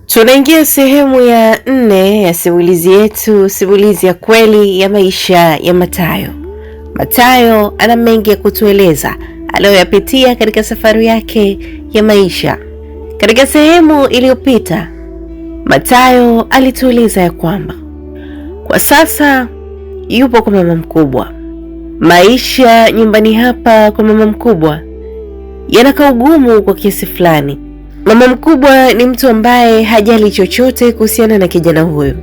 Tunaingia sehemu ya 4 ya simulizi yetu, simulizi ya kweli ya maisha ya Mathayo. Mathayo ana mengi ya kutueleza aliyoyapitia katika safari yake ya maisha. Katika sehemu iliyopita, Mathayo alitueleza ya kwamba kwa sasa yupo kwa mama mkubwa. Maisha nyumbani hapa kwa mama mkubwa yanakaa ugumu kwa kiasi fulani. Mama mkubwa ni mtu ambaye hajali chochote kuhusiana na kijana huyo.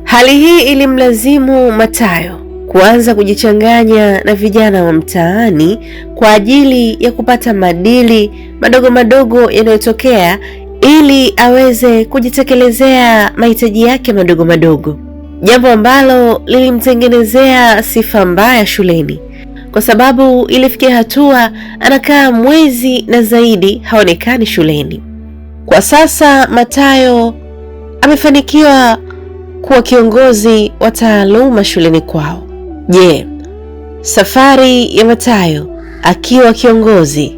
Hali hii ilimlazimu Mathayo kuanza kujichanganya na vijana wa mtaani kwa ajili ya kupata madili madogo madogo yanayotokea ili aweze kujitekelezea mahitaji yake madogo madogo. Jambo ambalo lilimtengenezea sifa mbaya shuleni, kwa sababu ilifikia hatua anakaa mwezi na zaidi haonekani shuleni. Kwa sasa Mathayo amefanikiwa kuwa kiongozi wa taaluma shuleni kwao. Je, safari ya Mathayo akiwa kiongozi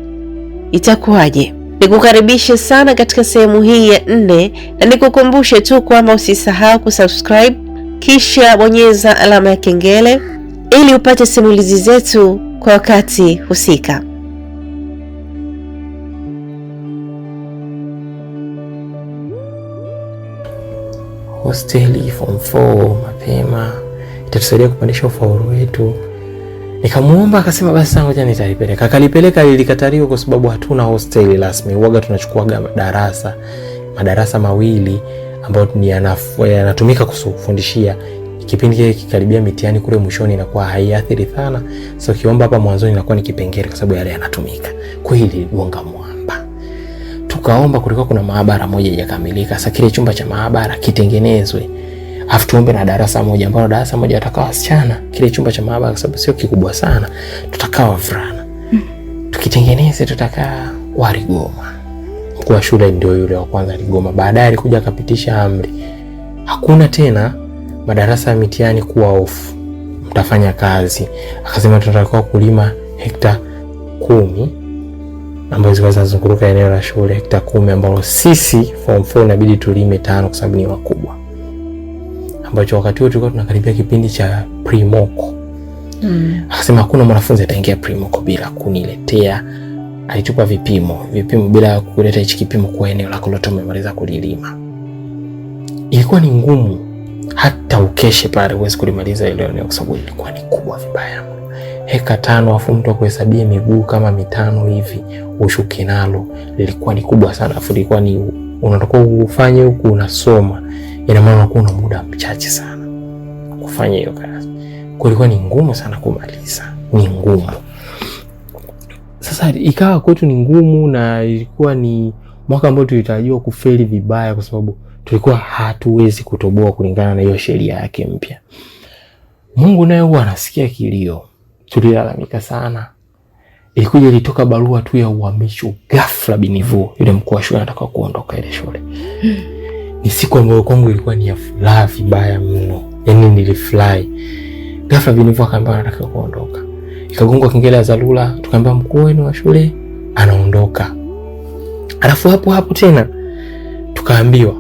itakuwaje? Nikukaribishe sana katika sehemu hii ya 4 na nikukumbushe tu kwamba usisahau kusubscribe kisha bonyeza alama ya kengele ili upate simulizi zetu kwa wakati husika. Hosteli form 4 mapema itatusaidia kupandisha ufaulu wetu. Nikamuomba akasema basi ngoja nitalipeleka. Akalipeleka, lilikataliwa kwa sababu hatuna hosteli rasmi. Huaga tunachukua madarasa mawili ambayo yanatumika kufundishia. Kipindi kile kikaribia mitihani kule mwishoni inakuwa haiathiri sana. So kiomba hapa mwanzoni inakuwa ni kipengele kwa sababu yale yanatumika. Kwa hiyo iligonga mwamba. Tukaomba, kulikuwa kuna maabara moja haijakamilika. Sasa kile chumba cha maabara kitengenezwe. Afu tuombe na darasa moja ambalo darasa moja watakaa wasichana. Kile chumba cha maabara kwa sababu sio kikubwa sana, tutakaa wavulana. Tukitengeneze tutakaa Warigoma. Mkuu wa shule ndio yule wa kwanza aligoma. Baadaye alikuja akapitisha amri. Hakuna tena madarasa ya mitihani kuwa off. Mtafanya kazi. Akasema tutatakiwa kulima hekta 10 ambazo zinazunguruka eneo la shule, hekta 10 ambazo sisi form 4 inabidi tulime 5 kwa sababu ni wakubwa. Ambacho wakati huo tulikuwa tunakaribia kipindi cha pre-moko. Akasema hakuna mwanafunzi ataingia pre-moko bila kuniletea. Alitupa vipimo bila kuleta hichi kipimo kwa eneo lako lote umemaliza kulilima. Ilikuwa ni ngumu, hata ukeshe pale uweze kulimaliza ile eneo kwa sababu ilikuwa ni kubwa vibaya. Heka 5 afu mtu akuhesabie miguu kama 5 hivi ushuke nalo, lilikuwa ni kubwa sana. Afu ilikuwa ni unatakiwa ufanye huku unasoma, ina maana unakuwa na muda mchache sana kufanya hiyo kazi. Kwa ilikuwa ni ngumu sana kumaliza, ni ngumu. Sasa ikawa kwetu ni ngumu, na ilikuwa ni mwaka ambao tulitarajiwa kufeli vibaya kwa sababu tulikuwa hatuwezi kutoboa kulingana na hiyo sheria yake mpya. Mungu naye huwa anasikia kilio. Tulilalamika sana. Ilitoka barua tu ya uhamisho ghafla binivu. Yule mkuu wa shule anataka kuondoka ile shule. Ni siku ambayo kwangu ilikuwa ni ya furaha vibaya mno. Yaani nilifurahi. Ghafla binivu akaambia anataka kuondoka. Ikagongwa kengele ya dharura, tukaambia mkuu wenu wa shule anaondoka. Alafu hapo tena tukaambiwa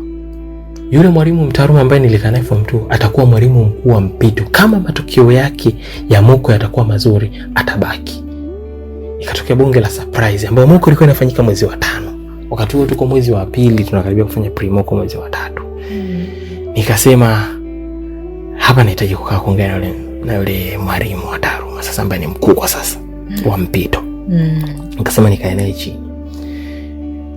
yule mwalimu mtaaluma ambaye nilikaa naye form 2 atakuwa mwalimu mkuu wa mpito. Kama matokeo yake ya moko yatakuwa mazuri, atabaki. Ikatokea bonge la surprise ambayo moko ilikuwa inafanyika mwezi wa 5. Wakati huo tuko mwezi wa 2, tunakaribia kufanya pre-moko mwezi wa 3. Nikasema hapa nahitaji kukaa kuongea na yule mwalimu wa taaluma sasa ambaye ni mkuu kwa sasa wa mpito. Nikasema nikae naye chini.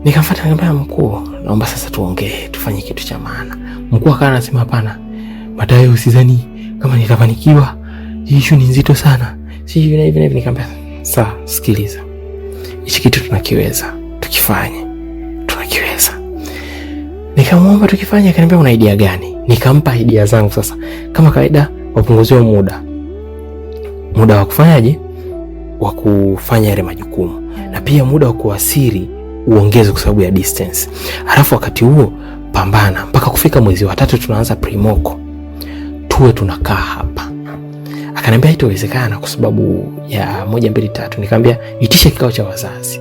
Nikamfuata nikamwambia mkuu, naomba sasa tuongee, tufanye kitu cha maana. Mkuu akawa anasema hapana, Mathayo usizani kama nitafanikiwa. Hii issue ni nzito sana. Si hivi na hivi. Nikamwambia sawa, sikiliza. Hichi kitu tunakiweza, tukifanye. Tunakiweza. Nikamwomba tukifanye, akaniambia una idea gani? Nikampa idea zangu sasa. Kama kawaida wapunguziwe muda wa kufanyaje? Wa kufanya yale majukumu. Na pia muda wa kuwasili uongeze kwa sababu ya distance. Alafu wakati huo pambana mpaka kufika mwezi wa 3 tunaanza pre-moko. Tuwe tunakaa hapa. Akaniambia haitowezekana kwa sababu ya 1 2 3. Nikamwambia itisha kikao cha wazazi.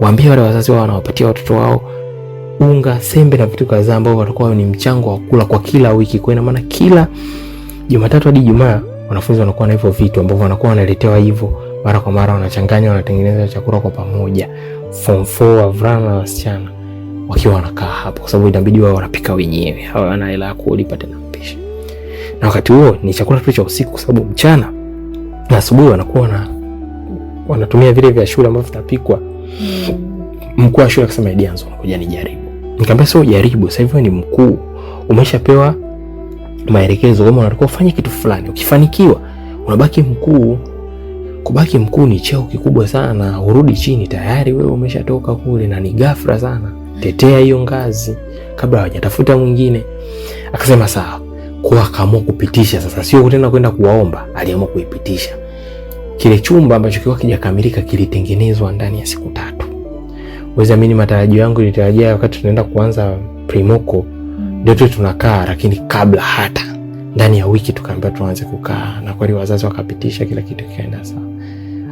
Waambie wale wazazi wao wanawapatia watoto wao unga, sembe na vitu kadhaa ambao watakuwa ni mchango wa kula kwa kila wiki. Kwa ina maana kila Jumatatu hadi Ijumaa wanafunzi wanakuwa na hivyo vitu ambavyo wanakuwa wanaletewa hivyo mara kwa mara, wanachanganya, wanatengeneza chakula kwa pamoja. Form 4 wavulana na wasichana wakiwa wanakaa hapo, kwa sababu inabidi wao wanapika wenyewe, hawana hela ya kulipa tena mpishi. Na wakati huo ni chakula tu cha usiku, kwa sababu mchana na asubuhi wanakuwa wanatumia vile vya shule ambavyo vitapikwa. Mkuu wa shule akasema idea nzuri, ngoja nijaribu. Nikamwambia sio jaribu, sasa hivi ni mkuu, umeshapewa maelekezo kama unataka ufanye kitu fulani, ukifanikiwa unabaki mkuu. Kubaki mkuu ni cheo kikubwa sana, urudi chini tayari wewe umeshatoka kule na ni ghafla sana. Tetea hiyo ngazi kabla hawajatafuta mwingine. Akasema sawa. Kwa akaamua kupitisha sasa, sio tena kwenda kuwaomba, aliamua kuipitisha. Kile chumba ambacho kilikuwa kijakamilika kilitengenezwa ndani ya siku 3. Uweza mimi matarajio yangu nilitarajia wakati tunaenda kuanza Primoko ndio tunakaa, lakini kabla hata ndani ya wiki tukaambiwa tuanze kukaa, na kweli wazazi wakapitisha kila kitu kikaenda sawa.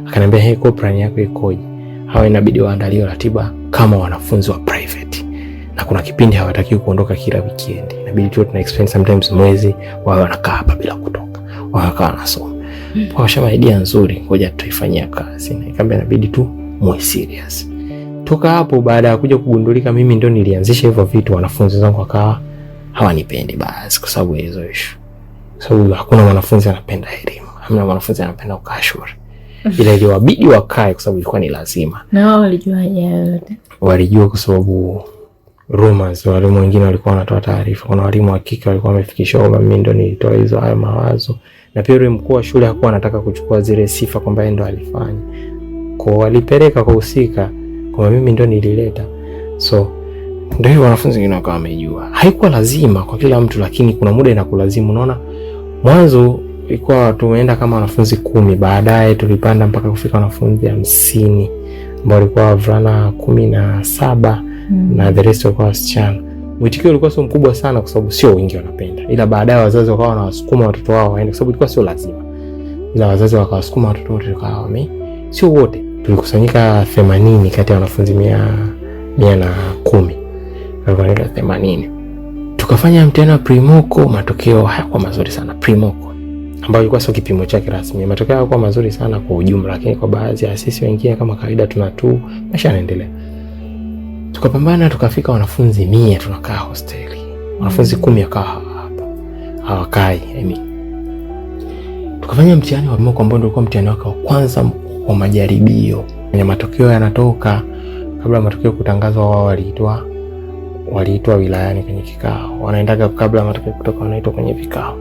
Akaniambia hey, kwa plan yako ikoje? Hawa inabidi waandalie ratiba kama wanafunzi wa private, na kuna kipindi hawatakiwi kuondoka kila weekend, inabidi tu tuna expense sometimes mwezi wao wanakaa hapa bila kutoka, wanakaa nasoma. Kwa shama idea nzuri, ngoja tutaifanyia kazi. Na nikamwambia inabidi tu muwe serious. Toka hapo baada ya kuja kugundulika mimi ndo nilianzisha hivyo vitu, wanafunzi wangu wakawa hawanipendi basi kwa sababu hizo issue. Sababu hakuna mwanafunzi anapenda elimu, hamna mwanafunzi anapenda kukaa shule. Ila iliwabidi wakae kwa sababu ilikuwa ni lazima. Na wao walijua yote. Walijua kwa sababu rumors, walimu wengine walikuwa wanatoa taarifa. Kuna walimu wa kike walikuwa wamefikisha kwamba mimi ndo nilitoa hizo hayo mawazo. Na pia yule mkuu wa shule hakuwa anataka kuchukua zile sifa kwamba yeye ndo alifanya. Kwa walipeleka kwa usika kwamba mimi ndo nilileta. So ndio hivyo wanafunzi wengine wakawa wamejua. Haikuwa lazima kwa kila mtu, lakini kuna muda inakulazimu. Unaona, mwanzo ilikuwa tumeenda kama wanafunzi 10, baadaye tulipanda mpaka kufika wanafunzi 50 ambao walikuwa wavulana 17 na the rest walikuwa wasichana. Mwitikio ulikuwa sio mkubwa sana kwa sababu sio wengi wanapenda. Ila baadaye wazazi wakawa wanawasukuma watoto wao waende kwa sababu ilikuwa sio lazima. Ila wazazi wakawasukuma watoto wote wakawa sio wote. Tulikusanyika 80 kati ya wanafunzi 110. Walikuwa 80. Tukafanya mtihani wa Primoko, matokeo hayakuwa mazuri sana. Primoko ambayo ilikuwa sio kipimo chake rasmi, matokeo hayakuwa mazuri sana kwa ujumla, lakini kwa baadhi ya sisi wengine kama kawaida tunatu maisha yanaendelea. Tukapambana tukafika wanafunzi 100 tunakaa hosteli. Wanafunzi 10 wakaa hapa. Hawakai, Tukafanya mtihani wa Primoko ambao ulikuwa mtihani wake wa kwanza wa majaribio. Na matokeo yanatoka kabla matokeo kutangazwa, wao waliitwa wilayani kwenye kikao. Wanaendaga kabla matokeo kutoka, wanaitwa kwenye vikao.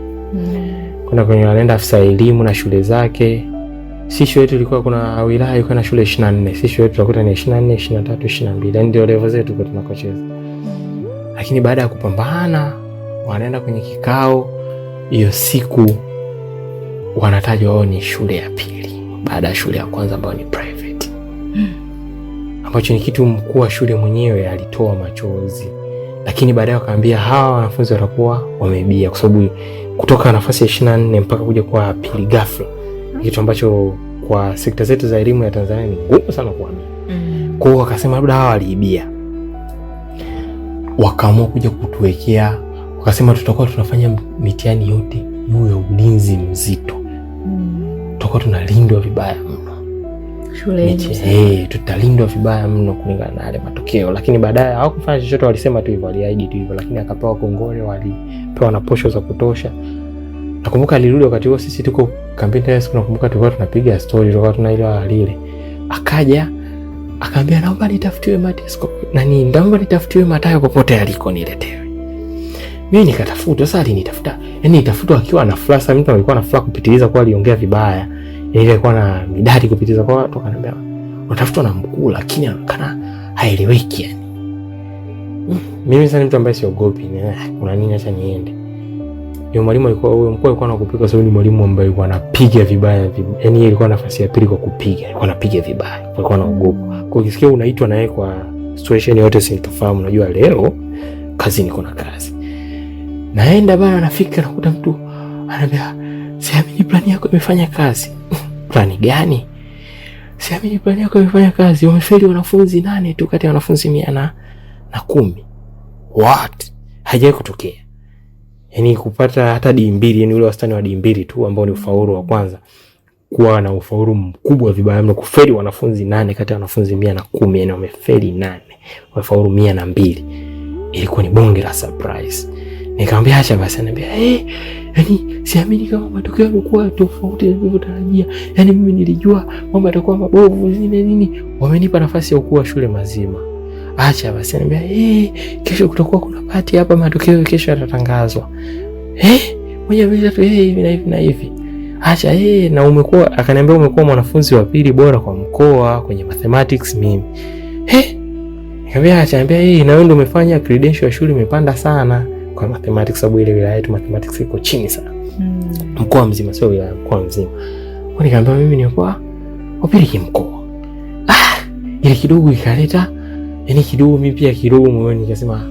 Kuna kwenye wanaenda afisa elimu na shule zake. Sisi shule yetu ilikuwa kuna wilaya ilikuwa na shule 24. Sisi shule yetu tunakuta ni 24, 23, 22. Ndio level zetu kwa tunakocheza. Lakini baada ya kupambana wanaenda kwenye kikao. Hiyo siku wanatajwa wao ni shule ya pili baada ya shule ya kwanza ambayo ni private. Ambacho ni kitu mkuu wa shule mwenyewe alitoa machozi. Lakini baadaye wakaambia hawa wanafunzi watakuwa wamebia kwa sababu kutoka nafasi ya 24 mpaka kuja kwa pili ghafla. Kitu ambacho kwa sekta zetu za elimu ya Tanzania ni ngumu sana kuamini. Kwa hiyo wakasema labda hawa waliibia. Wakaamua kuja kutuwekea, wakasema tutakuwa tunafanya mitihani yote juu ya ulinzi mzito. Tutakuwa tunalindwa vibaya mno. Shule tutalindwa vibaya mno kulingana na yale matokeo. Lakini baadaye hawakufanya chochote, walisema tu hivyo, waliahidi tu hivyo, lakini akapewa kongole, walipewa na posho za kutosha. Nakumbuka alirudi wakati huo sisi tuko kampeni tayari, nakumbuka tulikuwa tunapiga story, tulikuwa tuna ile lile. Akaja akaambia naomba nitafutiwe Matesko naomba nitafutiwe Matayo popote aliko niletewe. Mimi nikatafuta, sasa alinitafuta. Yaani nitafuta akiwa ana flash, mtu alikuwa na flash kupitiliza, kwa aliongea vibaya. Ile ilikuwa na midadi kupitiliza, kwa watu wakaniambia unatafutwa na mkuu lakini anaonekana haeleweki yani. Mimi sasa ni mtu ambaye siogopi, kuna nini acha niende. Yule mwalimu alikuwa huyo mkuu alikuwa anakupiga kwa sababu ni mwalimu ambaye alikuwa anapiga vibaya. Yaani yeye alikuwa nafasi ya pili kwa kupiga, alikuwa anapiga vibaya. Alikuwa anaogopa. Kwa hiyo ukisikia unaitwa na yeye kwa situation yote sintofahamu, unajua leo kazi niko na kazi. Naenda bana, nafika nakuta mtu ananiambia siamini plani yako imefanya kazi. Plani gani? Siamini plani yako imefanya kazi. Wamefeli wanafunzi 8 tu kati ya wanafunzi 110. what, haijawahi kutokea. Yani kupata hata D2, yani ule wastani wa D2 tu ambao ni ufaulu wa kwanza, kuwa na ufaulu mkubwa vibaya mno, kufeli wanafunzi 8 kati ya wanafunzi 110, yani wamefeli 8, wamefaulu 102. Ilikuwa ni bonge la surprise. Nikamwambia acha basi, ananiambia yani siamini kama matokeo yamekuwa tofauti na nilivyotarajia. Yani mimi nilijua mambo yatakuwa mabovu nini. Wamenipa nafasi ya kukua shule mazima. Acha basi, ananiambia kesho kutakuwa kuna party hapa, matokeo kesho yatatangazwa. Moja mbili tatu hivi na hivi. Acha na umekuwa, akaniambia umekuwa mwanafunzi wa pili bora kwa mkoa kwenye mathematics mimi. Nikamwambia acha, ananiambia na wewe ndio umefanya credential ya shule imepanda sana kwa mathematics, sababu ile wilaya yetu mathematics iko chini sana. Mkoa mzima, sio wilaya, mkoa mzima. Kwa nikamwambia mimi nilikuwa wa pili kimkoa. Ile kidogo ikaleta, yani kidogo mimi pia kidogo moyoni nikasema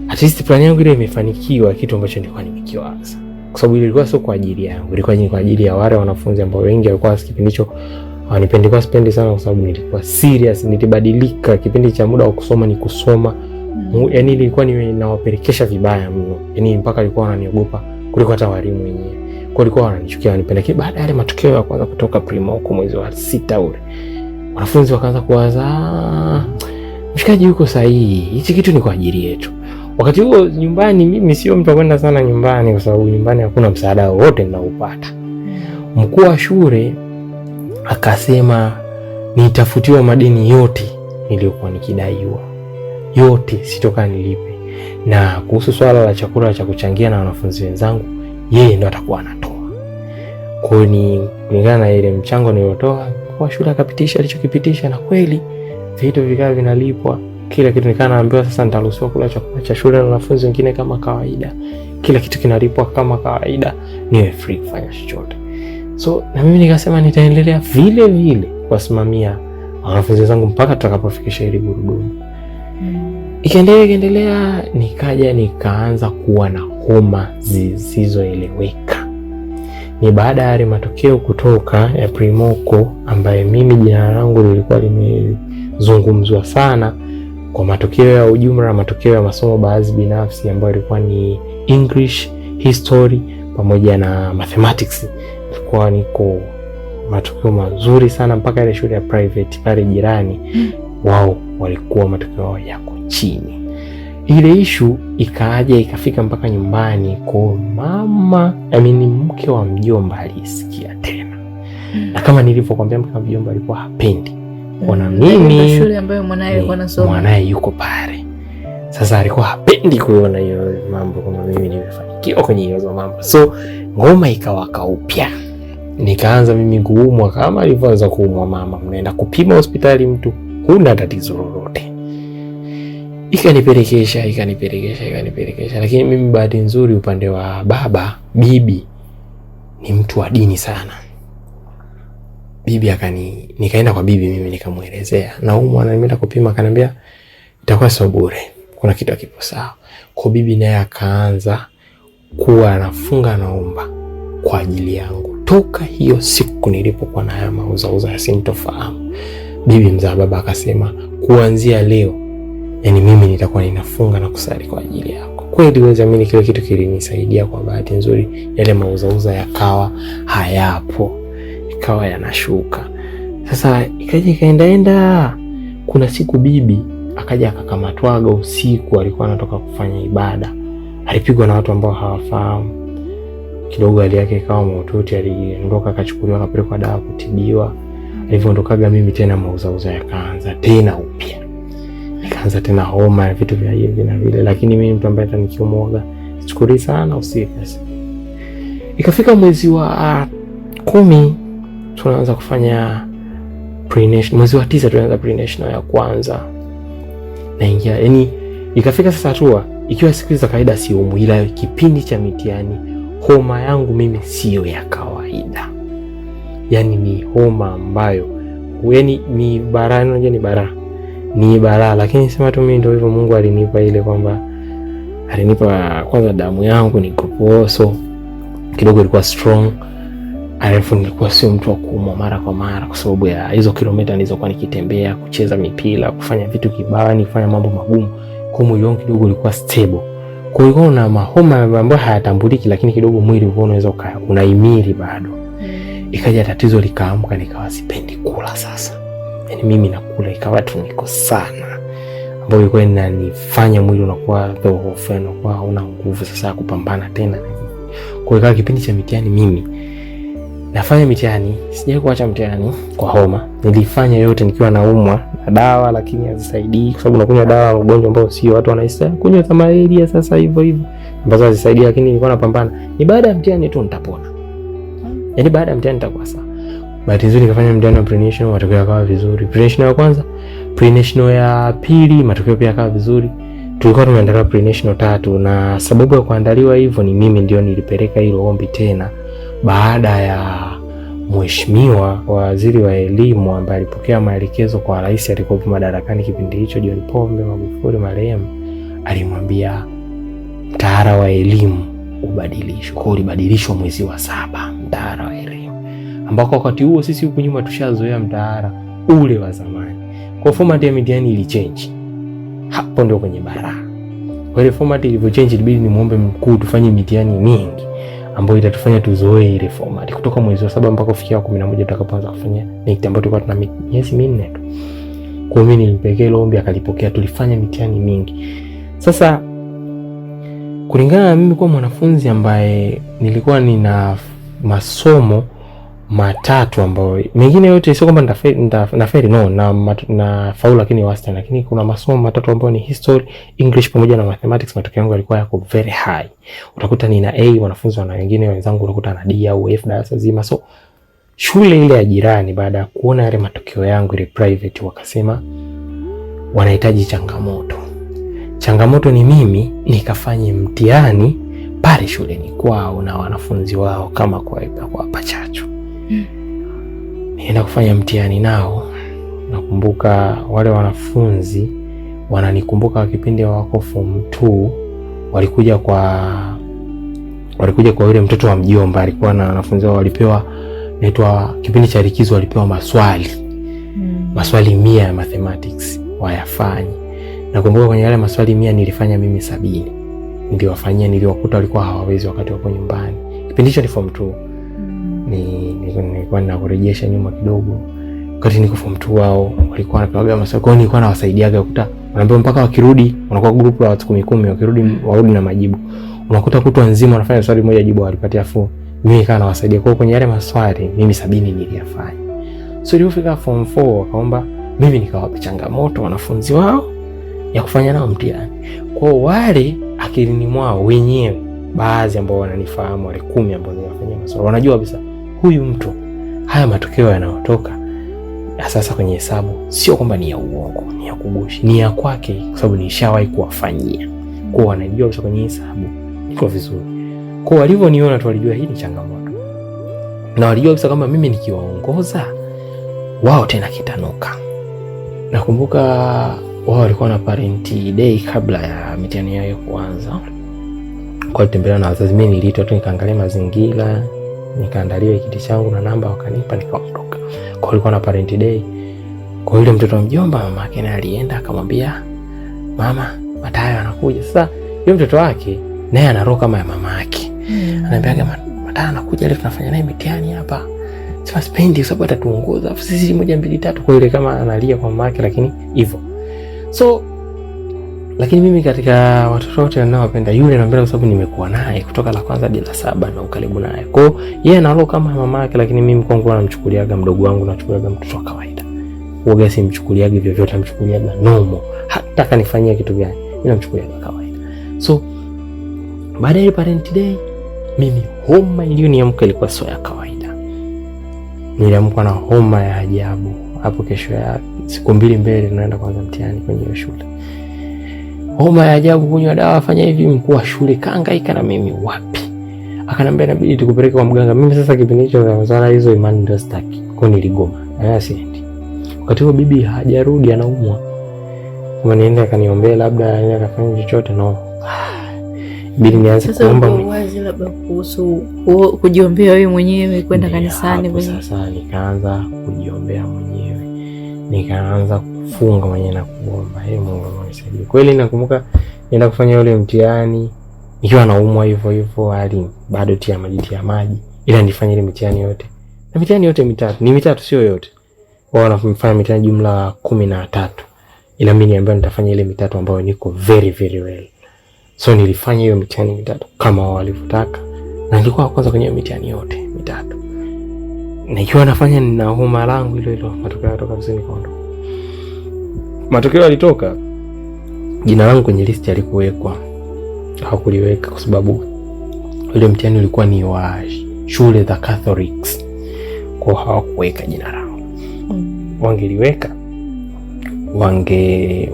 at least plan yangu ile imefanikiwa, kitu ambacho nilikuwa nimekiwaza. Kwa sababu ile ilikuwa sio kwa ajili yangu, ilikuwa ni kwa ajili ya wale wanafunzi ambao wengi walikuwa kipindi hicho wanipendi, kwa spendi sana, kwa sababu nilikuwa serious, nilibadilika. Kipindi cha muda wa kusoma ni kusoma. Yani ilikuwa ninawapelekesha vibaya mno. Yani mpaka alikuwa wananiogopa kuliko hata walimu wenyewe. Kwa alikuwa wananichukia, wanipelekea. Baada ya yale matokeo ya kwanza kutoka primo huko mwezi wa 6 ule, wanafunzi wakaanza kuwaza mshikaji yuko sahihi, hichi kitu ni kwa ajili yetu. Wakati huo nyumbani mimi sio mtu kwenda sana nyumbani, kwa sababu nyumbani hakuna msaada wote ninaopata. Mkuu wa shule akasema nitafutiwa madeni yote niliyokuwa nikidaiwa, yote sitoka nilipe, na kuhusu swala la chakula cha kuchangia na wanafunzi wenzangu yeye ndo atakuwa anatoa. Kwa hiyo ni kulingana na ile mchango niliotoa, kwa shule akapitisha alichokipitisha, na kweli vitu vikawa vinalipwa, kila kitu. Nikaa naambiwa sasa nitaruhusiwa kula chakula cha shule na wanafunzi wengine kama kawaida, kila kitu kinalipwa kama kawaida, niwe free kufanya chochote. So na mimi nikasema nitaendelea vile vile kuwasimamia wanafunzi wenzangu mpaka tutakapofikisha ile gurudumu. Ikaendelea, nikaanza kuwa na homa zisizoeleweka. Ni baada ya matokeo kutoka ya Primoko, ambaye mimi jina langu lilikuwa limezungumzwa sana kwa matokeo ya ujumla, matokeo ya masomo baadhi binafsi ambayo ilikuwa ni English, History pamoja na Mathematics. Ilikuwa niko matokeo mazuri sana, mpaka ile shule ya private pale jirani wao walikuwa matokeo yako chini. Ile issue ikaaja ikafika mpaka nyumbani kwa mama, mke wa mjomba alisikia tena. Na kama nilivyokuambia, mke wa mjomba alikuwa hapendi kuona mimi shule ambayo mwanae alikuwa anasoma, mwanae yuko pale. Sasa alikuwa hapendi kuona hiyo mambo kama mimi nimefanikiwa kwenye hizo mambo. So ngoma ikawaka upya. Nikaanza mimi kuumwa kama alivyoanza kuumwa mama. Mnaenda kupima hospitali, mtu huna tatizo lolote. Ikanipelekesha. Lakini mimi bahati nzuri upande wa bibi ni mtu wa dini sana. Bibi nikaenda kwa bibi, mimi nikamuelezea naumwa na nimeenda kupima, akaniambia itakuwa sio bure, kuna kitu kipo sawa. Kwa bibi naye akaanza kuwa anafunga naomba kwa ajili yangu. Toka hiyo siku nilipokuwa na haya mauzauza ya sintofahamu, bibi mzaa baba akasema kuanzia leo, yani mimi nitakuwa ninafunga na kusali kwa ajili yako. Kweli wewe amini, kile kitu kilinisaidia. Kwa bahati nzuri yale mauzauza yakawa hayapo, ikawa yanashuka. Sasa ikaenda. Kuna siku bibi akaja akakamatwaga usiku, alikuwa anatoka kufanya ibada. Alipigwa na watu ambao hawafahamu. Kidogo hali yake ikawa mahututi, aliondoka akachukuliwa akapelekwa dawa kutibiwa. Alivyoondokaga mimi tena mauzauza yakaanza tena upya. Nikaanza tena homa ya vitu vya hivi na vile, lakini mimi mtu ambaye atanikiumoga sichukuri sana usiku. Ikafika mwezi wa 10 tunaanza kufanya pre-national. Mwezi wa 9 tunaanza pre-national ya kwanza. Naingia, yani ikafika sasa hatua, ikiwa siku za kawaida sio ila kipindi cha mitihani homa yangu mimi sio ya kawaida. Yani ni homa ambayo yani ni bara, unajua ni bara, lakini sema tu mimi ndio hivyo, Mungu alinipa ile kwamba alinipa kwanza damu yangu ni koposo kidogo, ilikuwa strong. Alafu nilikuwa sio mtu wa kuumwa mara kwa mara kwa sababu ya hizo kilomita nilizokuwa nikitembea, kucheza mipira, kufanya vitu kibaya, kufanya mambo magumu. kwa mwili wangu kidogo ulikuwa stable. Kwa hiyo kuna mahoma ambayo hayatambuliki, lakini kidogo mwili ulikuwa unaweza unaimiri bado. Ikaja tatizo likaamka, nikawa sipendi kula sasa. Yaani mimi nakula ikawa tu niko sana, ambayo ilikuwa inanifanya mwili unakuwa dhaifu, unakuwa hauna nguvu sasa ya kupambana tena. Kwa hiyo kipindi cha mitihani mimi nafanya mitihani, sijawahi kuacha mtihani kwa homa. Nilifanya yote nikiwa naumwa na dawa, lakini hazisaidii kwa sababu nakunywa dawa ugonjwa ambao sio watu wanaisa kunywa za malaria sasa hivyo ambazo hazisaidii, lakini nilikuwa napambana. Ni baada ya mtihani tu nitapona. Yaani baada ya mtihani nitakuwa sawa. Bahati nzuri nikafanya mtihani wa pre-national, matokeo yakawa vizuri. Pre-national ya kwanza, pre-national ya pili, matokeo pia yakawa vizuri. Tulikuwa tumeandaa pre-national 3 na sababu ya kuandaliwa hivyo ni mimi ndio nilipeleka hilo ombi tena baada ya Mheshimiwa Waziri wa Elimu ambaye alipokea maelekezo kwa rais alikuwa madarakani kipindi hicho, John Pombe Magufuli marehemu, alimwambia mtaala wa elimu ubadilishwe. Kwa hiyo ulibadilishwa mwezi wa 7 mtaala wa elimu, ambako wakati huo sisi huku nyuma tushazoea mtaala ule wa zamani. Kwa format ya mitihani ili change. Hapo ndio kwenye bara. Kwa ile format ilivyo change, ilibidi nimuombe mkuu tufanye mitihani mingi ambayo itatufanya tuzoee ile format kutoka mwezi wa 7 mpaka kufikia 11 tutakapoanza kufanya NECTA, ambayo tulikuwa tuna miezi 4 tu. Kwa mimi nilipekea ile ombi akalipokea, tulifanya mitihani mingi. Sasa kulingana na mimi kwa mwanafunzi ambaye nilikuwa nina masomo matatu ambayo mengine yote sio kwamba nitafeli no, na faulu lakini wastani, lakini kuna masomo matatu ambayo ni history, English pamoja na mathematics. Matokeo yangu yalikuwa yako very high. Utakuta nina A, wanafunzi wana wengine wenzangu utakuta na D au F darasa zima. So shule ile ya jirani baada ya kuona yale matokeo yangu ile private, wakasema wanahitaji changamoto. Changamoto ni mimi nikafanye mtihani pale shuleni kwao na wanafunzi wao kama kwa hapa Chachu. Nienda kufanya mtihani nao. Nakumbuka wale wanafunzi wananikumbuka kipindi wako form 2 walikuja kwa yule mtoto wa mjomba, alikuwa na wanafunzi wao walipewa naitwa kipindi cha likizo, walipewa maswali 100 ya mathematics wayafanye. Nakumbuka kwenye yale maswali 100 nilifanya mimi 70. Niliwakuta walikuwa hawawezi wakati wako nyumbani. Kipindi hicho ni form 2. Nilikuwa nakurejesha nyuma kidogo. Wakati niko form 2 wao walikuwa wanapewa maswali. Kwa hiyo nilikuwa nawasaidiaga kukuta. Wanaambia mpaka wakirudi, wanakuwa group la watu 10 wakirudi warudi na majibu. Unakuta kutwa nzima wanafanya swali moja jibu walipatia full. Mimi nikawa nawasaidia. Kwa hiyo kwenye yale maswali mimi 70 niliyafanya. So ilipofika form 4 wakaomba mimi nikawapa changamoto wanafunzi wao ya kufanya nao mtihani. Kwa wale akilini mwao wenyewe baadhi ambao wananifahamu wale 10 ambao nilifanyia maswali wanajua kabisa huyu mtu haya matokeo yanayotoka sasa kwenye hesabu sio kwamba ni ya uongo, ni ya kugushi, ni ya kwake kwa sababu nishawahi kuwafanyia. Kwa wanajua kabisa kwenye hesabu iko vizuri. Kwa walivyoniona tu walijua hii ni changamoto. Na walijua kabisa kama mimi nikiwaongoza wao tena kitanuka. Nakumbuka wao walikuwa na parent day kabla ya mitihani yao kuanza. Kwa kutembea na wazazi, mimi niliitwa tu nikaangalia mazingira, nikaandaliwa kiti changu na namba wakanipa nikaondoka. Kwa walikuwa na parent day. Kwa yule mtoto wa mjomba mama yake naye alienda akamwambia mama Matayo anakuja. Sasa yule mtoto wake naye ana roho kama ya mama yake. Ananiambia Matayo anakuja leo tunafanya naye mitihani hapa. Sasa sipendi sababu atatuongoza. Sisi 1 2 3 kwa ile kama analia kwa mama yake lakini hivyo. So lakini mimi katika watoto wote ninaowapenda yule nampenda kwa sababu nimekuwa naye kutoka la kwanza hadi la 7 na ukaribu naye. Kwa hiyo yeye ana roho kama mama yake, lakini mimi kwangu namchukuliaga mdogo wangu, nachukuliaga mtoto wa kawaida. Uoga simchukuliaga vyovyote, namchukuliaga normal. Hata kanifanyia kitu gani, mimi namchukuliaga kawaida. So baada ya parent day mimi homa iliyoniamka ilikuwa sio ya kawaida. Niliamka na homa ya ajabu. Hapo kesho ya siku 2 mbele naenda kwanza mtihani kwenye hiyo shule. Homa ya ajabu, kunywa dawa, fanya hivi. Mkuu wa shule kaangaika na mimi wapi. Akanambia inabidi tukupeleke kwa mganga. Mimi sasa kipindi hicho za masuala hizo imani ndio sitaki. Kwa niligoma. Siendi. Wakati huo bibi hajarudi anaumwa. Kama niende akaniombea labda aende akafanya chochote no. Bili nianze kuomba mimi. Wazi labda kuhusu kujiombea wewe mwenyewe kwenda kanisani. Sasa nikaanza kujiombea mwenyewe. Nikaanza funga mwenyewe na kuomba, Mungu unisaidie. Kweli nakumbuka nienda kufanya ule mtihani nikiwa naumwa hivyo hali bado tia maji ila nifanye ile mitihani yote. Na mitihani yote mitatu sio yote. Wao wanafanya mitihani jumla 13. Ila mimi niambiwa nitafanya ile mitatu ambayo niko very very well. So nilifanya hiyo mitihani mitatu kama wao walivyotaka. Na nilikuwa kwanza kwenye mitihani yote mitatu. Nikiwa nafanya nina homa langu hilo matokeo yatoka vizuri nikaondoka. Matokeo yalitoka. Jina langu kwenye list halikuwekwa. Hawakuliweka kwa sababu ile mtihani ulikuwa ni wa shule za Catholics. Kwa hawakuweka jina langu. Wangeliweka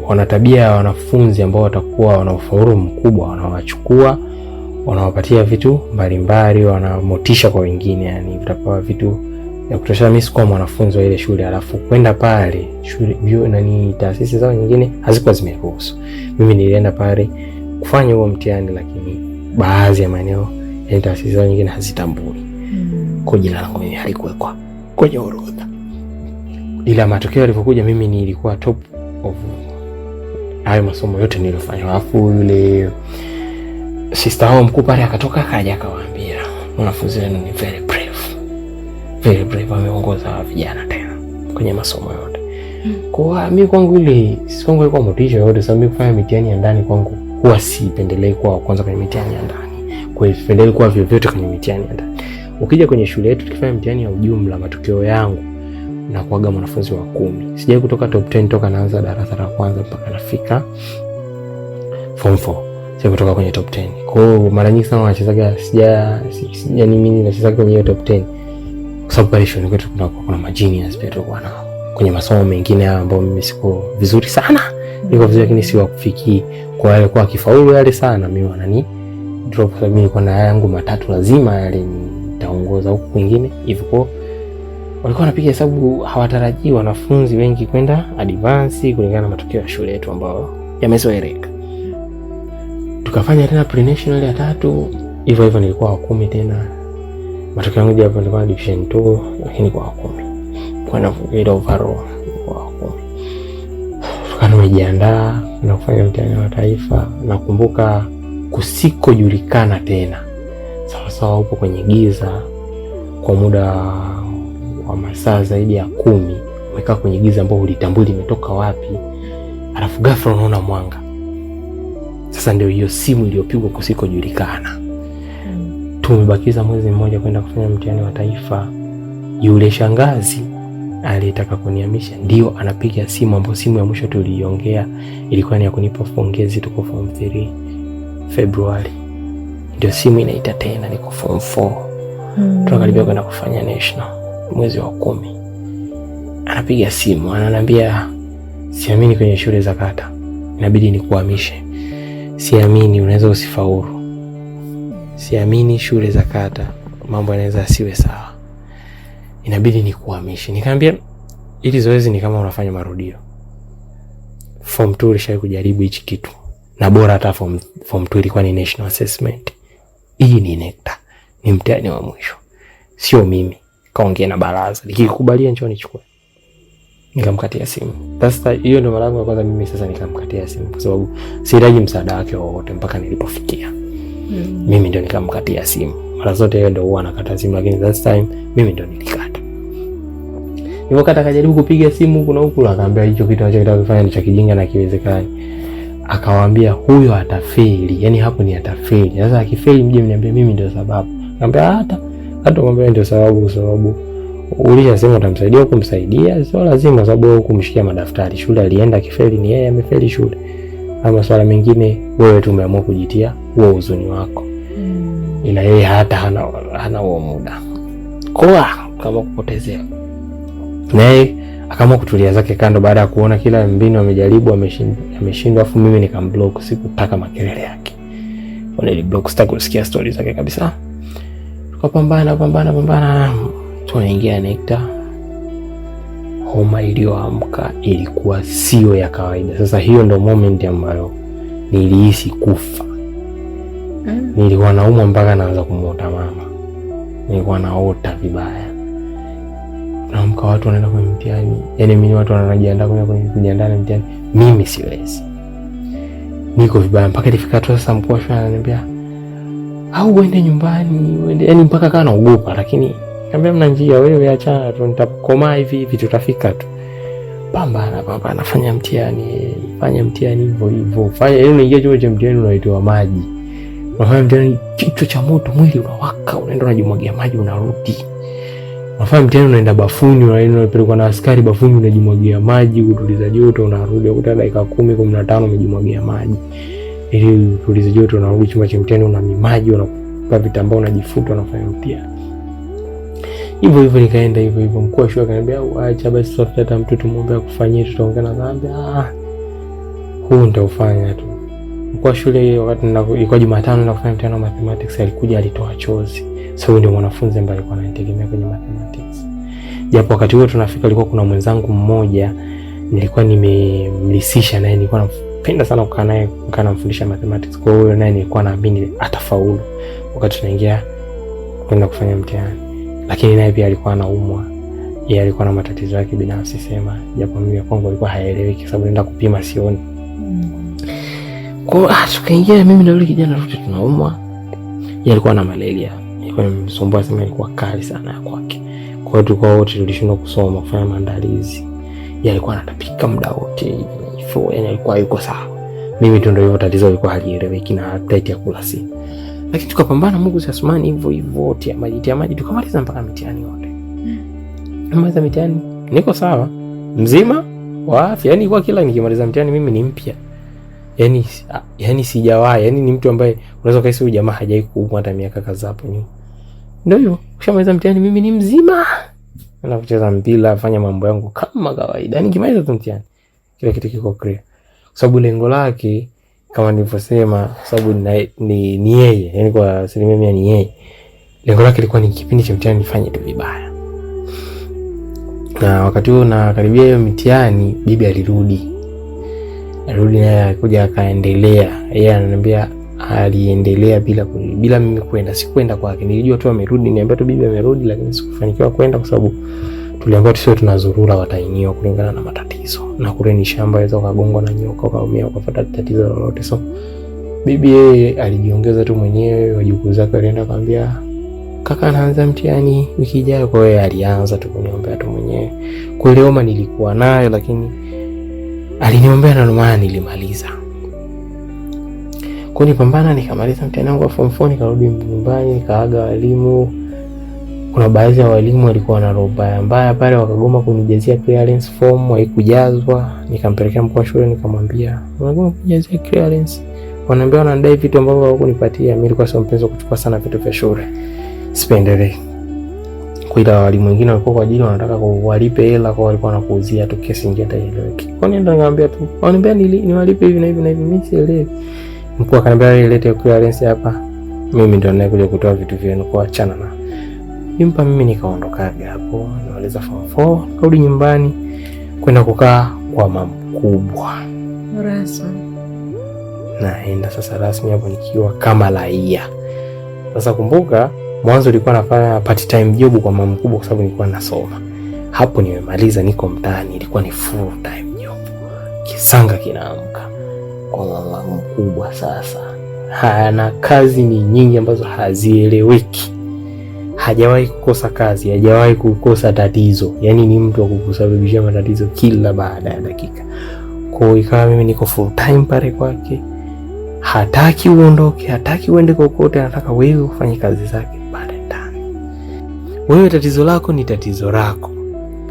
wanatabia ya wanafunzi ambao watakuwa wana ufaulu mkubwa, wanawachukua, wanawapatia vitu mbalimbali, wanamotisha kwa wengine, yani vitakuwa vitu ya kutosha. Mimi sikuwa mwanafunzi wa ile shule, alafu kwenda pale shule bio na ni taasisi zao nyingine hazikuwa zimeruhusu. Mimi nilienda pale kufanya huo mtihani, lakini baadhi ya maeneo ya taasisi zao nyingine hazitambui. Kwa jina langu mimi halikuwekwa kwenye orodha. Ila matokeo yalipokuja mimi nilikuwa top of hayo masomo yote niliyofanya. Alafu yule sister wao mkuu pale akatoka akaja akawaambia, wanafunzi wenu ni very brave. Very brave, ameongoza vijana tena kwenye masomo yote. Kwa mimi kwangu ile sikongo ilikuwa motisha yote, sababu mimi kufanya mitihani ya ndani kwangu huwa sipendelei kuwa kwanza kwenye mitihani ya ndani. Kwa hiyo sipendelei kuwa vyovyote kwenye mitihani ya ndani. Ukija kwenye shule yetu tukifanya mitihani ya ujumla, matokeo yangu na kuaga mwanafunzi wa 10. Sijai kutoka top 10 toka naanza darasa la kwanza mpaka nafika form 4. Sijai kutoka kwenye top 10. Kwa hiyo mara nyingi sana wanachezaga yani mimi nachezaga kwenye top 10. Kwa sababu pale shule kwetu kuna magenius pia tulikuwa nao. Kwenye masomo mengine ambao mimi siko vizuri sana. Niko vizuri lakini si wa kufikii. Kwa wale kwa kifaulu yale sana mimi wanani drop, sababu mimi niko na yangu matatu lazima yale nitaongoza huko kwingine hivyo. Walikuwa wanapiga hesabu, hawatarajii wanafunzi wengi kwenda advance kulingana na matokeo ya shule yetu ambayo yamezoeleka. Tukafanya tena pre-national ya 3, hivyo nilikuwa wa 10 tena. Matokeo yangu hapo nilikuwa division 2 lakini kwa wa 10. Kwa na ile overall kwa wa 10. Tukawa tumejiandaa na kufanya mtihani wa taifa. Nakumbuka kusikojulikana tena. Sawa upo kwenye giza kwa muda wa masaa zaidi ya 10, umekaa kwenye giza ambao ulitambui limetoka wapi, alafu ghafla unaona mwanga. Sasa ndio hiyo simu iliyopigwa kusikojulikana. Tumebakiza mwezi mmoja kwenda kufanya mtihani wa taifa. Yule shangazi aliyetaka kunihamisha ndio anapiga simu, ambapo simu ya mwisho tuliongea ilikuwa ni ya kunipa pongezi tuko form 3 Februari. Ndio simu inaita tena niko form 4. Tunakaribia kwenda kufanya national mwezi wa 10. Anapiga simu ananiambia, siamini kwenye shule za kata, inabidi nikuhamishe. Siamini unaweza usifaulu. Siamini shule za kata, mambo yanaweza asiwe sawa, inabidi nikuhamishe. Nikamwambia ili zoezi ni kama unafanya marudio. Form 2 ulishawahi kujaribu hichi kitu, na bora hata form 2 ilikuwa ni national assessment. Hii ni NECTA, ni mtihani wa mwisho, sio mimi. Kaongea na baraza, nikikubalia njoo nichukue. Nikamkatia simu. Sasa hiyo ndio mara yangu ya kwanza mimi sasa nikamkatia simu, kwa sababu sihitaji msaada wake wowote mpaka nilipofikia. Mimi ndio nikamkatia simu. Mara zote yeye ndio huwa anakata simu, lakini this time mimi ndio nilikata. Nilipokata akajaribu kupiga simu kuna huko, akaambia hicho kitu anachotaka kufanya ni cha kijinga na kiwezekani. Akawaambia huyo atafeli, yani hapo ni atafeli. Sasa akifeli mje mniambie mimi ndio sababu. Akaambia hata mwambie ndio sababu ulishasema utamsaidia au kumsaidia, sio lazima sababu kumshikia madaftari. Shule alienda, kifeli ni yeye amefeli shule. Ama swala mengine wewe tu umeamua kujitia huo huzuni wako. Ila yeye hata hana huo muda. Kwa kama kupotezea. Naye akaamua kutulia zake kando baada ya kuona kila mbinu amejaribu ameshindwa, afu mimi nikamblock, sikutaka makelele yake. Niliblock, sitaki kusikia stories zake kabisa. Tukapambana tunaingia NECTA. Homa iliyoamka ilikuwa sio ya kawaida. Sasa hiyo ndo moment ambayo nilihisi kufa. Nilikuwa naumwa mpaka naanza kumuota mama. Nilikuwa naota vibaya. unaamka watu wanaenda kwenye mtihani, yani mimi watu wanajiandaa kujiandaa na mtihani, mimi siwezi, niko vibaya. Mpaka ilifika tu sasa mkuu wa shule ananiambia au uende nyumbani, uende, yani mpaka kana naogopa, lakini nikamwambia mna njia, wewe acha tu, nitakomaa hivi tutafika tu. Pambana, fanya mtihani hivyo hivyo, fanya yani unaingia chumba cha mtihani unaitoa maji, unafanya mtihani kichwa cha moto, mwili unawaka, unaenda unajimwagia maji, unarudi unafanya mtihani, unaenda bafuni, unapelekwa na askari bafuni, unajimwagia maji kutuliza joto, unarudi ukuta dakika 10-15 umejimwagia maji ili utulize joto, unarudi chumba cha mtihani, una maji, unakupa vitambaa, unajifuta, unafanya mtihani hivyo hivyo. Nikaenda hivyo hivyo. Mkuu wa shule akaniambia acha basi, tafuta hata mtu tumuombe akufanyie, tutaongea na dhambi. Huu nitaufanya tu. Mkuu wa shule wakati ilikuwa Jumatano na kufanya mtihani wa mathematics, alikuja, alitoa chozi. Sasa ndio mwanafunzi ambaye alikuwa ananitegemea kwenye mathematics. Japo wakati huo tunafika, alikuwa kuna mwenzangu mmoja nilikuwa nimemlisisha naye, nilikuwa napenda sana kukaa naye, namfundisha mathematics. Kwa hiyo naye nilikuwa naamini atafaulu wakati tunaingia kwenda kufanya mtihani. Lakini naye pia alikuwa anaumwa. Yeye alikuwa na matatizo yake binafsi sema, japo mimi kwangu alikuwa haeleweki kwa sababu nenda kupima sioni. Kwa tukaingia mimi na yule kijana wote tunaumwa. Yeye alikuwa na malaria. Ilikuwa imemsumbua sema, ilikuwa kali sana ya kwake. Kwa hiyo tulikuwa wote tulishindwa kusoma, kufanya maandalizi. Yeye alikuwa anatapika muda wote hivyo, yani alikuwa yuko sawa. Mimi tu ndio hivyo, tatizo lilikuwa halieleweki na appetite ya kula si. Lakini tukapambana, Mungu si Asmani, hivyo hivyo, tia maji tukamaliza mpaka mitihani yote. Nimaliza mitihani niko sawa, mzima wa afya, yani kwa kila nikimaliza mtihani mimi ni mpya. Yani sijawahi, yani ni mtu ambaye unaweza kaisi huyu jamaa hajai kuumwa hata miaka kadhaa hapo nyuma. Ndio hivyo, ukishamaliza mtihani mimi ni mzima. Na kucheza mpira, afanya mambo yangu kama kawaida. Yani nikimaliza tu mtihani kila kitu kiko clear. Kwa sababu lengo lake kama nilivyosema, sababu ni yeye, yani kwa asilimia ni yeye. Lengo lake lilikuwa ni kipindi cha mtihani nifanye tu vibaya. Na wakati huo na karibia hiyo mitihani, bibi alirudi naye alikuja akaendelea. Yeye ananiambia aliendelea bila mimi kwenda. Sikwenda kwake, nilijua tu amerudi, niambia tu bibi amerudi, lakini sikufanikiwa kwenda kwa sababu tuliambiwa tusio tunazurura watainiwa kulingana na matatizo, na kule ni shamba, hizo kagongwa na nyoka, kaumia, ukafuata tatizo lolote. So bibi yeye alijiongeza tu mwenyewe, wajukuu zake alienda akamwambia kaka anaanza mtihani wiki ijayo. Kwa hiyo alianza tu kuniombea tu mwenyewe. Kwa ile homa nilikuwa nayo, lakini aliniombea na maana nilimaliza. Kwa nipambana, nikamaliza mtihani wangu wa form 4, nikarudi nyumbani, nikaaga walimu. Kuna baadhi ya walimu walikuwa na roho mbaya pale, wakagoma kunijazia clearance form, haikujazwa. Nikampelekea mkuu wa shule, nikamwambia unagoma kujazia clearance, wanaambia wanadai vitu ambavyo hawakunipatia. Mimi nilikuwa sio mpenzi kuchukua sana vitu vya shule, sipendelee. Kwa ila walimu wengine walikuwa kwa ajili wanataka kuwalipe hela, kwa walikuwa wanakuuzia tu kesi nyingine haieleweki. Kwa nini ndo nikamwambia tu waniambia niwalipe hivi na hivi na hivi, mimi sielewi. Mkuu akaniambia ilete clearance hapa, mimi ndo ninakuja kutoa vitu vyenu, kwa achana na nimpa mimi. Nikaondoka hapo, nimaliza form 4, nikarudi nyumbani kwenda kukaa kwa mama mkubwa rasmi. Naenda sasa rasmi hapo nikiwa kama raia. Sasa kumbuka mwanzo nilikuwa nafanya part time job kwa mama mkubwa kwa sababu nilikuwa nasoma. Hapo nimemaliza, niko mtaani, ilikuwa ni full time job. Kisanga kinaamka kwa mama mkubwa. Sasa hana kazi ni nyingi ambazo hazieleweki. Hajawahi kukosa kazi, hajawahi kukosa tatizo. Yani ni mtu wa kukusababishia matatizo kila baada ya dakika. Kwa hiyo ikawa mimi niko full time pale kwake. Hataki uondoke, hataki uende kokote, anataka wewe ufanye kazi zake pale ndani. Wewe tatizo lako ni tatizo lako.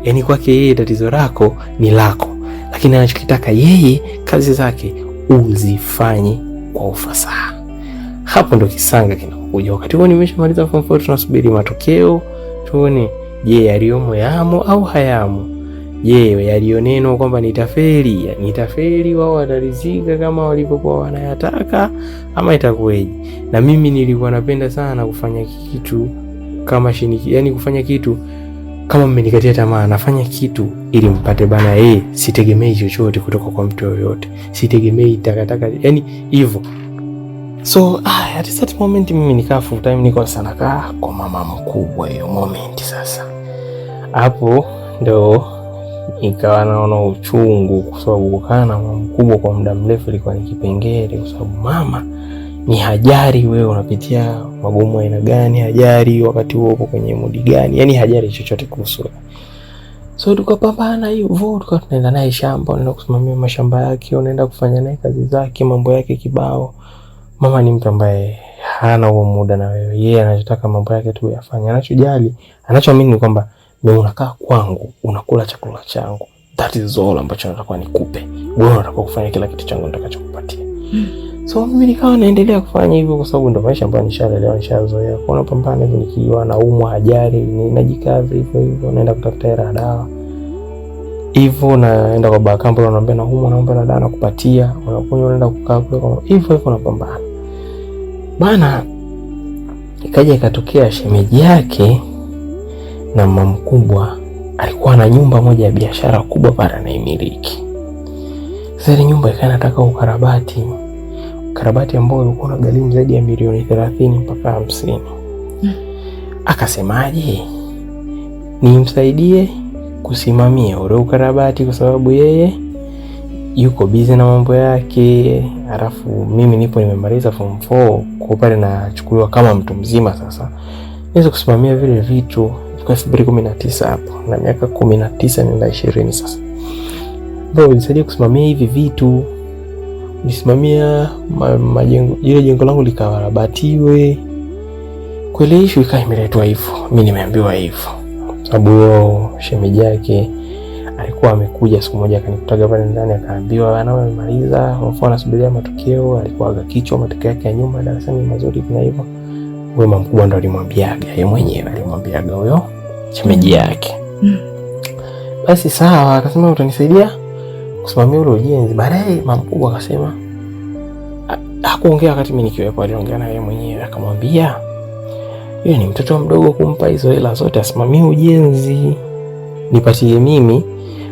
Yani kwake yeye tatizo lako ni lako. Lakini anachokitaka yeye kazi zake uzifanye kwa ufasaha. Hapo ndo kisanga kinakuja. Wakati huo nimeshamaliza form 4, tunasubiri matokeo. Tuone je, yaliyomo yamo au hayamo. Je, yalioneno kwamba nitafeli wao watarizika kama walivyokuwa wanayataka ama itakuwaje? Na mimi nilikuwa napenda sana kufanya kitu kama yani kufanya kitu kama mmenikatia tamaa, nafanya kitu ili mpate bana. Sitegemei chochote kutoka kwa mtu yoyote, sitegemei takataka, yani hivyo. So at that moment mimi nikaa full time, niko sana kaa kwa mama mkubwa. Hiyo moment sasa Hapo ndo ikawa naona uchungu, kwa sababu kukaa na mama mkubwa kwa muda mrefu ilikuwa ni kipengele, kwa sababu mama ni hajari wewe unapitia magumu aina gani, hajari wakati huo uko kwenye mudi gani, yani hajari chochote kuhusu. So tukapambana hivyo, tukawa tunaenda naye shamba, unaenda kusimamia mashamba yake, unaenda kufanya naye kazi zake, mambo yake kibao. Mama ni mtu ambaye hana huo muda na wewe. Yeye anachotaka mambo yake tu yafanye. Anachojali, anachoamini ni kwamba wewe unakaa kwangu, unakula chakula changu. That is all ambacho nataka nikupe. Wewe unataka kufanya kila kitu changu nitakachokupatia. So mimi nikawa naendelea kufanya hivyo kwa sababu ndo maisha ambayo nishaelewa, nishazoea. Kwa napambana hivyo, nikiwa naumwa hajari, ninajikaza hivyo, naenda kutafuta hela dawa. Hivyo naenda kwa bakambo, naambia naumwa, naomba dawa nakupatia, unakunywa, unaenda kukaa kule hivyo napambana. Bana ikaja ikatokea shemeji yake na mama mkubwa alikuwa na nyumba moja ya biashara kubwa pale anaimiliki. Sasa ile nyumba inataka ukarabati ambao ulikuwa unagharimu zaidi ya milioni 30 mpaka 50. Akasemaje, nimsaidie kusimamia ule ukarabati kwa sababu yeye yuko busy na mambo yake, alafu mimi nipo nimemaliza form 4 kwa pale nachukuliwa kama mtu mzima. Sasa niweza kusimamia vile vitu. Kwa 2019 hapo na miaka 19 nenda 20 sasa. Ndio nisaidie kusimamia hivi vitu. Nisimamia majengo, ile jengo langu likarabatiwe. Kweli issue ikawa imeletwa hivyo. Mimi nimeambiwa hivyo. Sababu shemeji yake alikuwa amekuja siku moja akanikuta pale ndani akaambiwa anawe amemaliza, mfano anasubiria matokeo, alikuwa kichwa matokeo yake ya nyuma darasani mazuri na hivyo. Wema mkubwa ndo alimwambiaga, yeye mwenyewe alimwambiaga huyo shemeji yake. Basi sawa, akasema utanisaidia kusimamia ule ujenzi. Baadaye mama mkubwa akasema, hakuongea wakati mimi nikiwepo, aliongea na yeye mwenyewe akamwambia, yeye ni mtoto mdogo kumpa hizo hela zote asimamie ujenzi. Nipatie mimi,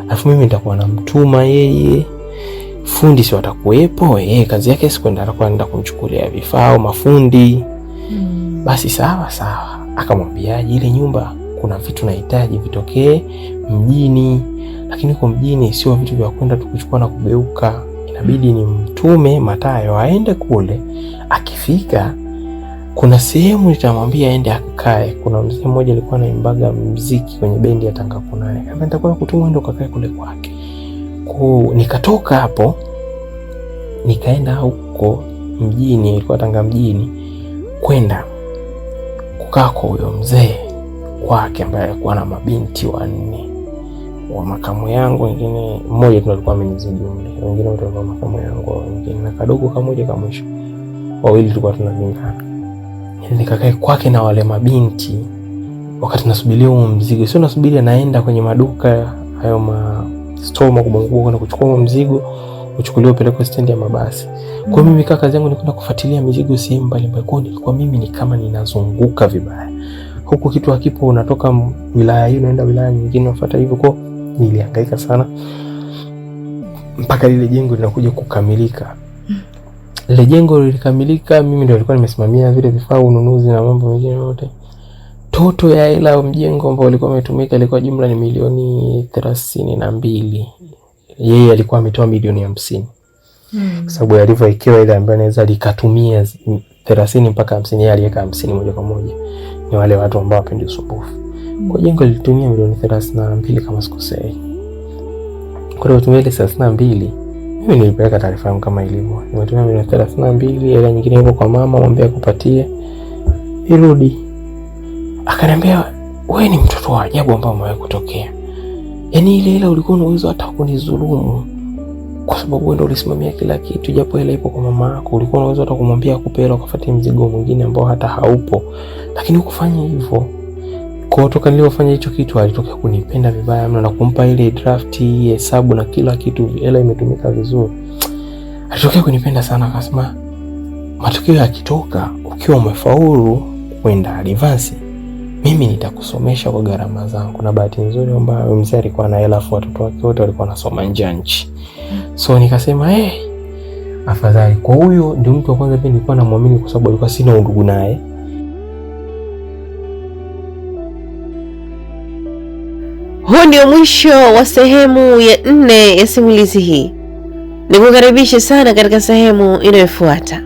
afu mimi nitakuwa namtuma yeye. Fundi si watakuwepo, yeye kazi yake si kwenda kwenda kumchukulia vifaa au mafundi. Basi sawa. Akamwambia ile nyumba kuna vitu nahitaji vitokee mjini, lakini kwa mjini sio vitu vya kwenda tukuchukua na kugeuka. Inabidi ni mtume Matayo aende kule. Akifika kuna sehemu nitamwambia aende akae. Kuna mzee mmoja alikuwa anaimbaga muziki kwenye bendi ya Tanga Kunane. Kama nitakuwa kutuma ndo kakae kule kwake. Nikatoka hapo nikaenda huko mjini, ilikuwa Tanga mjini, kwenda kukaa kwa huyo mzee kwake ambaye alikuwa na mabinti 4 wa makamu yangu, wengine mmoja tu alikuwa amenizidi umri, wengine wote walikuwa makamu yangu, wengine na kadogo kamoja kama mwisho, wawili tulikuwa tunalingana. Nikakaa kwake na wale mabinti wakati nasubiria huo mzigo. Sio nasubiria naenda kwenye maduka hayo store makubwa kwenda kuchukua mzigo uchukuliwe upelekwe stendi ya mabasi. Kwa mimi kaka zangu ni kwenda kufuatilia mizigo sehemu mbalimbali. Kwa nilikuwa mimi ni kama ninazunguka vibaya. Huko kitu hakipo, unatoka wilaya hii unaenda wilaya nyingine unafuata hivyo. Kwa nilihangaika sana mpaka lile jengo linakuja kukamilika. Lile jengo lilikamilika, mimi ndio nilikuwa nimesimamia vile vifaa, ununuzi na mambo mengine yote. Toto ya hela mjengo ambao ulikuwa umetumika ilikuwa jumla ni milioni 32. Yeye alikuwa ametoa milioni 50. Sababu alivyoikiwa ile ambayo anaweza likatumia 30 mpaka 50, yeye aliweka 50 moja kwa moja. Ni wale watu ambao wapendi usumbufu. Kwa jengo lilitumia milioni 32 kama sikosei. Kwa hiyo tumia ile 32, mimi nilipeleka taarifa yangu kama ilivyo. Nimetumia milioni 32, hela nyingine ipo kwa mama, mwambie akupatie irudi. Akaniambia, wewe ni mtoto wa ajabu ambao umewahi kutokea. Yaani ile hela ulikuwa na uwezo hata kunidhulumu kwa sababu wewe ndio ulisimamia kila kitu, japo hela ipo kwa mama yako. Ulikuwa na uwezo hata kumwambia akupe hela ukafuatie mzigo mwingine ambao hata haupo, lakini hukufanya hivyo. Kwa toka nilipofanya hicho kitu alitokea kunipenda vibaya mno na kumpa ile draft, hesabu na kila kitu, hela imetumika vizuri. Alitokea kunipenda sana, akasema matokeo yakitoka ukiwa umefaulu kwenda advance, mimi nitakusomesha kwa gharama zangu. Na bahati nzuri kwamba mzee alikuwa na hela, watoto wake wote walikuwa wanasoma nje ya nchi. So nikasema afadhali. Kwa huyo ndio mtu wa kwanza pia nilikuwa namwamini kwa sababu alikuwa sina undugu naye. Huu ndio mwisho wa sehemu ya 4 ya simulizi hii. Nikukaribishe sana katika sehemu inayofuata.